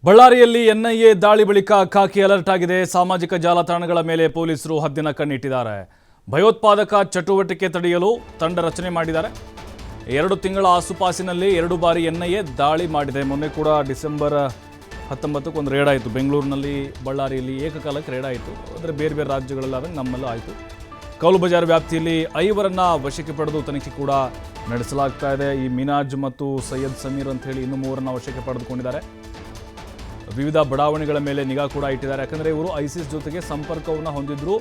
ಬಳ್ಳಾರಿಯಲ್ಲಿ ಎನ್ಐಎ ದಾಳಿ ಬಳಿಕ ಖಾಕಿ ಅಲರ್ಟ್ ಆಗಿದೆ. ಸಾಮಾಜಿಕ ಜಾಲತಾಣಗಳ ಮೇಲೆ ಪೊಲೀಸರು ಹದ್ದಿನ ಕಣ್ಣಿಟ್ಟಿದ್ದಾರೆ. ಭಯೋತ್ಪಾದಕ ಚಟುವಟಿಕೆ ತಡೆಯಲು ತಂಡ ರಚನೆ ಮಾಡಿದ್ದಾರೆ. 2 ತಿಂಗಳ ಆಸುಪಾಸಿನಲ್ಲಿ 2 ಬಾರಿ ಎನ್ಐಎ ದಾಳಿ ಮಾಡಿದೆ. ಮೊನ್ನೆ ಕೂಡ ಡಿಸೆಂಬರ್ 19ಕ್ಕೆ ಒಂದು ರೇಡ್ ಆಯಿತು. ಬೆಂಗಳೂರಿನಲ್ಲಿ, ಬಳ್ಳಾರಿಯಲ್ಲಿ ಏಕಕಾಲಕ್ಕೆ ರೇಡ್ ಆಯಿತು. ಅಂದರೆ ಬೇರೆ ಬೇರೆ ರಾಜ್ಯಗಳಲ್ಲಾದಂಗೆ ನಮ್ಮಲ್ಲೂ ಆಯಿತು. ಕೌಲು ಬಜಾರ್ ವ್ಯಾಪ್ತಿಯಲ್ಲಿ 5ವರನ್ನು ವಶಕ್ಕೆ ಪಡೆದು ತನಿಖೆ ಕೂಡ ನಡೆಸಲಾಗ್ತಾ ಇದೆ. ಈ ಮಿನಾಜ್ ಮತ್ತು ಸೈಯದ್ ಸಮೀರ್ ಅಂತ ಹೇಳಿ ಇನ್ನೂ 3ರನ್ನು ವಶಕ್ಕೆ ಪಡೆದುಕೊಂಡಿದ್ದಾರೆ. ವಿವಿಧ ಬಡಾವಣೆಗಳ ಮೇಲೆ ನಿಗಾ ಕೂಡ ಇಟ್ಟಿದ್ದಾರೆ. ಯಾಕಂದರೆ ಇವರು ಐಸಿಸ್ ಜೊತೆಗೆ ಸಂಪರ್ಕವನ್ನು ಹೊಂದಿದ್ರು,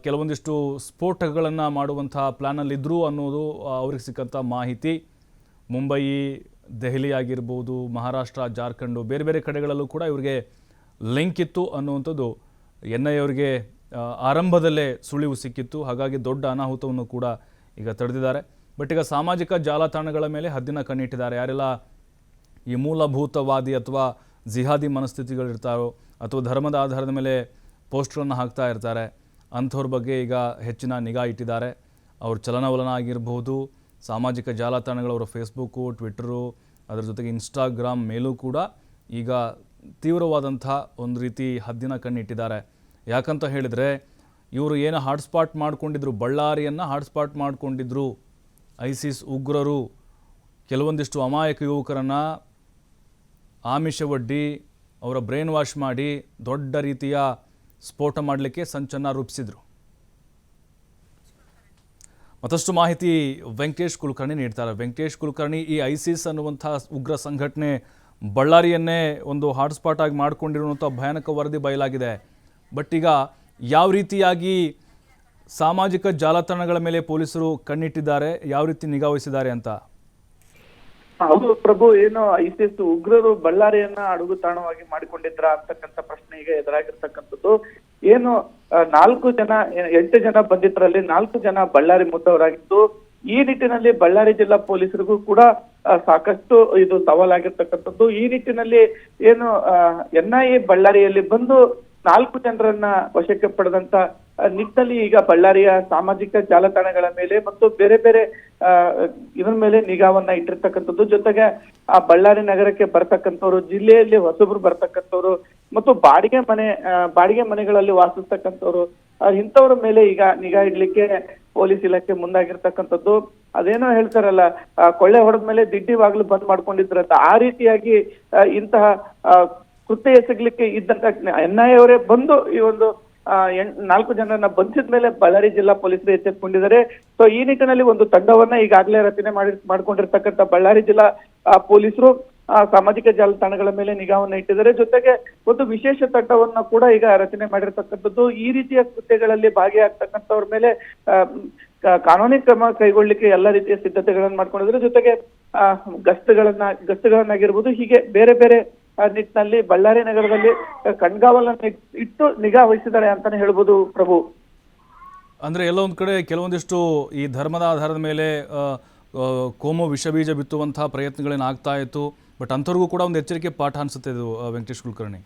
ಕೆಲವೊಂದಿಷ್ಟು ಸ್ಫೋಟಗಳನ್ನು ಮಾಡುವಂಥ ಪ್ಲ್ಯಾನಲ್ಲಿದ್ದರು ಅನ್ನೋದು ಅವ್ರಿಗೆ ಸಿಕ್ಕಂಥ ಮಾಹಿತಿ. ಮುಂಬೈ, ದೆಹಲಿ ಆಗಿರ್ಬೋದು, ಮಹಾರಾಷ್ಟ್ರ, ಜಾರ್ಖಂಡು, ಬೇರೆ ಬೇರೆ ಕಡೆಗಳಲ್ಲೂ ಕೂಡ ಇವರಿಗೆ ಲಿಂಕ್ ಇತ್ತು ಅನ್ನುವಂಥದ್ದು ಎನ್ಐಎ ಅವರಿಗೆ ಆರಂಭದಲ್ಲೇ ಸುಳಿವು ಸಿಕ್ಕಿತ್ತು. ಹಾಗಾಗಿ ದೊಡ್ಡ ಅನಾಹುತವನ್ನು ಕೂಡ ಈಗ ತಡೆದಿದ್ದಾರೆ. ಬಟ್ ಈಗ ಸಾಮಾಜಿಕ ಜಾಲತಾಣಗಳ ಮೇಲೆ ಹದ್ದಿನ ಕಣ್ಣಿಟ್ಟಿದ್ದಾರೆ. ಯಾರೆಲ್ಲ ಈ ಮೂಲಭೂತವಾದಿ ಅಥವಾ ಜಿಹಾದಿ ಮನಸ್ಥಿತಿಗಳಿರ್ತಾರೋ ಅಥವಾ ಧರ್ಮದ ಆಧಾರದ ಮೇಲೆ ಪೋಸ್ಟ್ಗಳನ್ನು ಹಾಕ್ತಾ ಇರ್ತಾರೆ, ಅಂಥವ್ರ ಬಗ್ಗೆ ಈಗ ಹೆಚ್ಚಿನ ನಿಗಾ ಇಟ್ಟಿದ್ದಾರೆ. ಅವ್ರ ಚಲನವಲನ ಆಗಿರ್ಬೋದು, ಸಾಮಾಜಿಕ ಜಾಲತಾಣಗಳವರ ಫೇಸ್ಬುಕ್ಕು, ಟ್ವಿಟ್ಟರು, ಅದರ ಜೊತೆಗೆ ಇನ್ಸ್ಟಾಗ್ರಾಮ್ ಮೇಲೂ ಕೂಡ ಈಗ ತೀವ್ರವಾದಂಥ ಒಂದು ರೀತಿ ಹದ್ದಿನ ಕಣ್ಣಿಟ್ಟಿದ್ದಾರೆ. ಯಾಕಂತ ಹೇಳಿದರೆ ಇವರು ಏನು ಹಾಟ್ಸ್ಪಾಟ್ ಮಾಡಿಕೊಂಡಿದ್ರು, ಬಳ್ಳಾರಿಯನ್ನು ಹಾಟ್ಸ್ಪಾಟ್ ಮಾಡಿಕೊಂಡಿದ್ರು ಐಸಿಸ್ ಉಗ್ರರು. ಕೆಲವೊಂದಿಷ್ಟು ಅಮಾಯಕ ಯುವಕರನ್ನು ಆಮಿಷವೊಡ್ಡಿ ಅವರ ಬ್ರೈನ್ ವಾಶ್ ಮಾಡಿ ದೊಡ್ಡ ರೀತಿಯ ಸ್ಫೋಟ ಮಾಡಲಿಕ್ಕೆ ಸಂಚನ್ನು ರೂಪಿಸಿದರು. ಮತ್ತಷ್ಟು ಮಾಹಿತಿ ವೆಂಕಟೇಶ್ ಕುಲಕರ್ಣಿ ನೀಡ್ತಾರೆ. ವೆಂಕಟೇಶ್ ಕುಲಕರ್ಣಿ, ಈ ಐಸಿಸ್ ಅನ್ನುವಂಥ ಉಗ್ರ ಸಂಘಟನೆ ಬಳ್ಳಾರಿಯನ್ನೇ ಒಂದು ಹಾಟ್ಸ್ಪಾಟ್ ಆಗಿ ಮಾಡಿಕೊಂಡಿರುವಂಥ ಭಯಾನಕ ವರದಿ ಬಯಲಾಗಿದೆ. ಬಟ್ ಈಗ ಯಾವ ರೀತಿಯಾಗಿ ಸಾಮಾಜಿಕ ಜಾಲತಾಣಗಳ ಮೇಲೆ ಪೊಲೀಸರು ಕಣ್ಣಿಟ್ಟಿದ್ದಾರೆ, ಯಾವ ರೀತಿ ನಿಗಾ ವಹಿಸಿದ್ದಾರೆ ಅಂತ? ಹೌದು ಪ್ರಭು, ಏನು ಐಸಿಸ್ ಉಗ್ರರು ಬಳ್ಳಾರಿಯನ್ನ ಅಡುಗು ತಾಣವಾಗಿ ಮಾಡಿಕೊಂಡಿದ್ರ ಅಂತಕ್ಕಂಥ ಪ್ರಶ್ನೆ ಈಗ ಎದುರಾಗಿರ್ತಕ್ಕಂಥದ್ದು. ಏನು 8 ಜನ ಬಂದಿದ್ರಲ್ಲಿ 4 ಜನ ಬಳ್ಳಾರಿ ಮೂಲದವರಾಗಿದ್ದು, ಈ ನಿಟ್ಟಿನಲ್ಲಿ ಬಳ್ಳಾರಿ ಜಿಲ್ಲಾ ಪೊಲೀಸರಿಗೂ ಕೂಡ ಸಾಕಷ್ಟು ಇದು ಸವಾಲಾಗಿರ್ತಕ್ಕಂಥದ್ದು. ಈ ನಿಟ್ಟಿನಲ್ಲಿ ಏನು ಎನ್ಐಎ ಬಳ್ಳಾರಿಯಲ್ಲಿ ಬಂದು 4 ಜನರನ್ನ ವಶಕ್ಕೆ ಪಡೆದಂತ ನಿಟ್ಟಿನಲ್ಲಿ ಈಗ ಬಳ್ಳಾರಿಯ ಸಾಮಾಜಿಕ ಜಾಲತಾಣಗಳ ಮೇಲೆ ಮತ್ತು ಬೇರೆ ಬೇರೆ ಇದ್ರ ಮೇಲೆ ನಿಗಾವನ್ನ ಇಟ್ಟಿರ್ತಕ್ಕಂಥದ್ದು. ಜೊತೆಗೆ ಆ ಬಳ್ಳಾರಿ ನಗರಕ್ಕೆ ಬರ್ತಕ್ಕಂಥವ್ರು, ಜಿಲ್ಲೆಯಲ್ಲಿ ಹೊಸಬ್ರು ಬರ್ತಕ್ಕಂಥವ್ರು ಮತ್ತು ಬಾಡಿಗೆ ಮನೆಗಳಲ್ಲಿ ವಾಸಿಸ್ತಕ್ಕಂಥವ್ರು, ಇಂಥವ್ರ ಮೇಲೆ ಈಗ ನಿಗಾ ಇಡ್ಲಿಕ್ಕೆ ಪೊಲೀಸ್ ಇಲಾಖೆ ಮುಂದಾಗಿರ್ತಕ್ಕಂಥದ್ದು. ಅದೇನೋ ಹೇಳ್ತಾರಲ್ಲ, ಕೊಳ್ಳೆ ಹೊಡೆದ ಮೇಲೆ ದಿಡ್ಡಿ ಬಾಗ್ಲು ಬಂದ್ ಮಾಡ್ಕೊಂಡಿದ್ರಂತ, ಆ ರೀತಿಯಾಗಿ ಇಂತಹ ಕೃತ್ಯ ಎಸಗಲಿಕ್ಕೆ ಇದ್ದಂತ ಎನ್ಐಎ ಅವರೇ ಬಂದು ಈ ಒಂದು 4 ಜನರನ್ನ ಬಂಧಿಸಿದ ಮೇಲೆ ಬಳ್ಳಾರಿ ಜಿಲ್ಲಾ ಪೊಲೀಸರು ಎಚ್ಚೆತ್ತುಕೊಂಡಿದ್ದಾರೆ. ಸೊ ಈ ನಿಟ್ಟಿನಲ್ಲಿ ಒಂದು ತಂಡವನ್ನ ಈಗಾಗಲೇ ರಚನೆ ಮಾಡ್ಕೊಂಡಿರ್ತಕ್ಕಂಥ ಬಳ್ಳಾರಿ ಜಿಲ್ಲಾ ಪೊಲೀಸರು ಸಾಮಾಜಿಕ ಜಾಲತಾಣಗಳ ಮೇಲೆ ನಿಗಾವನ್ನ ಇಟ್ಟಿದ್ದಾರೆ. ಜೊತೆಗೆ ಒಂದು ವಿಶೇಷ ತಂಡವನ್ನ ಕೂಡ ಈಗ ರಚನೆ ಮಾಡಿರ್ತಕ್ಕಂಥದ್ದು. ಈ ರೀತಿಯ ಕೃತ್ಯಗಳಲ್ಲಿ ಭಾಗಿಯಾಗ್ತಕ್ಕಂಥವ್ರ ಮೇಲೆ ಕಾನೂನಿ ಕ್ರಮ ಕೈಗೊಳ್ಳಿಕ್ಕೆ ಎಲ್ಲ ರೀತಿಯ ಸಿದ್ಧತೆಗಳನ್ನ ಮಾಡ್ಕೊಂಡಿದ್ದಾರೆ. ಜೊತೆಗೆ ಗಸ್ತುಗಳನ್ನಾಗಿರ್ಬೋದು, ಹೀಗೆ ಬೇರೆ ಬೇರೆ ನಿಟ್ಟಿನಲ್ಲಿ ಬಳ್ಳಾರಿ ನಗರದಲ್ಲಿ ಕಣ್ಗಾವಲನ್ನು ಇಟ್ಟು ನಿಗಾ ವಹಿಸಿದ್ದಾರೆ ಅಂತಾನೆ ಹೇಳ್ಬೋದು ಪ್ರಭು. ಅಂದ್ರೆ ಎಲ್ಲ ಒಂದ್ ಕಡೆ ಕೆಲವೊಂದಿಷ್ಟು ಈ ಧರ್ಮದ ಆಧಾರದ ಮೇಲೆ ಕೋಮು ವಿಷಬೀಜ ಬಿತ್ತುವಂತಹ ಪ್ರಯತ್ನಗಳೇನು ಆಗ್ತಾ ಇತ್ತು. ಬಟ್ ಅಂಥವ್ರಿಗೂ ಕೂಡ ಒಂದು ಎಚ್ಚರಿಕೆ ಪಾಠ ಅನ್ಸುತ್ತೆ ಇದು ವೆಂಕಟೇಶ್ ಕುಲಕರ್ಣಿ.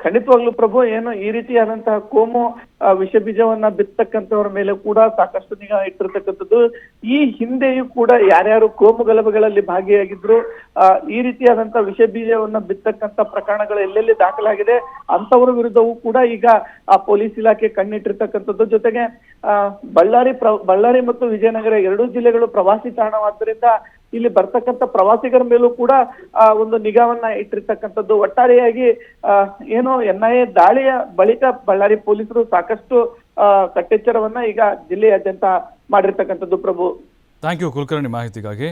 ಖಂಡಿತವಾಗ್ಲೂ ಪ್ರಭು, ಏನು ಈ ರೀತಿಯಾದಂತಹ ಕೋಮು ವಿಷ ಬೀಜವನ್ನ ಬಿತ್ತಕ್ಕಂಥವ್ರ ಮೇಲೆ ಕೂಡ ಸಾಕಷ್ಟು ನಿಗಾ ಇಟ್ಟಿರ್ತಕ್ಕಂಥದ್ದು. ಈ ಹಿಂದೆಯೂ ಕೂಡ ಯಾರ್ಯಾರು ಕೋಮು ಗಲಭೆಗಳಲ್ಲಿ ಭಾಗಿಯಾಗಿದ್ರು, ಈ ರೀತಿಯಾದಂತಹ ವಿಷ ಬೀಜವನ್ನ ಬಿತ್ತಕ್ಕಂಥ ಪ್ರಕರಣಗಳು ಎಲ್ಲೆಲ್ಲಿ ದಾಖಲಾಗಿದೆ ಅಂತವರ ವಿರುದ್ಧವೂ ಕೂಡ ಈಗ ಆ ಪೊಲೀಸ್ ಇಲಾಖೆ ಕಣ್ಣಿಟ್ಟಿರ್ತಕ್ಕಂಥದ್ದು. ಜೊತೆಗೆ ಬಳ್ಳಾರಿ ಮತ್ತು ವಿಜಯನಗರ 2 ಜಿಲ್ಲೆಗಳು ಪ್ರವಾಸಿ ತಾಣವಾದ್ದರಿಂದ ಇಲ್ಲಿ ಬರ್ತಕ್ಕಂಥ ಪ್ರವಾಸಿಗರ ಮೇಲೂ ಕೂಡ ಒಂದು ನಿಗಾವನ್ನ ಇಟ್ಟಿರ್ತಕ್ಕಂಥದ್ದು. ಒಟ್ಟಾರೆಯಾಗಿ ಏನು ಎನ್ಐಎ ದಾಳಿಯ ಬಳಿಕ ಬಳ್ಳಾರಿ ಪೊಲೀಸರು ಸಾಕಷ್ಟು ಕಟ್ಟೆಚ್ಚರವನ್ನ ಈಗ ಜಿಲ್ಲೆಯಾದ್ಯಂತ ಮಾಡಿರ್ತಕ್ಕಂಥದ್ದು ಪ್ರಭು. ಥ್ಯಾಂಕ್ ಯು ಕುಲಕರ್ಣಿ ಮಾಹಿತಿಗಾಗಿ.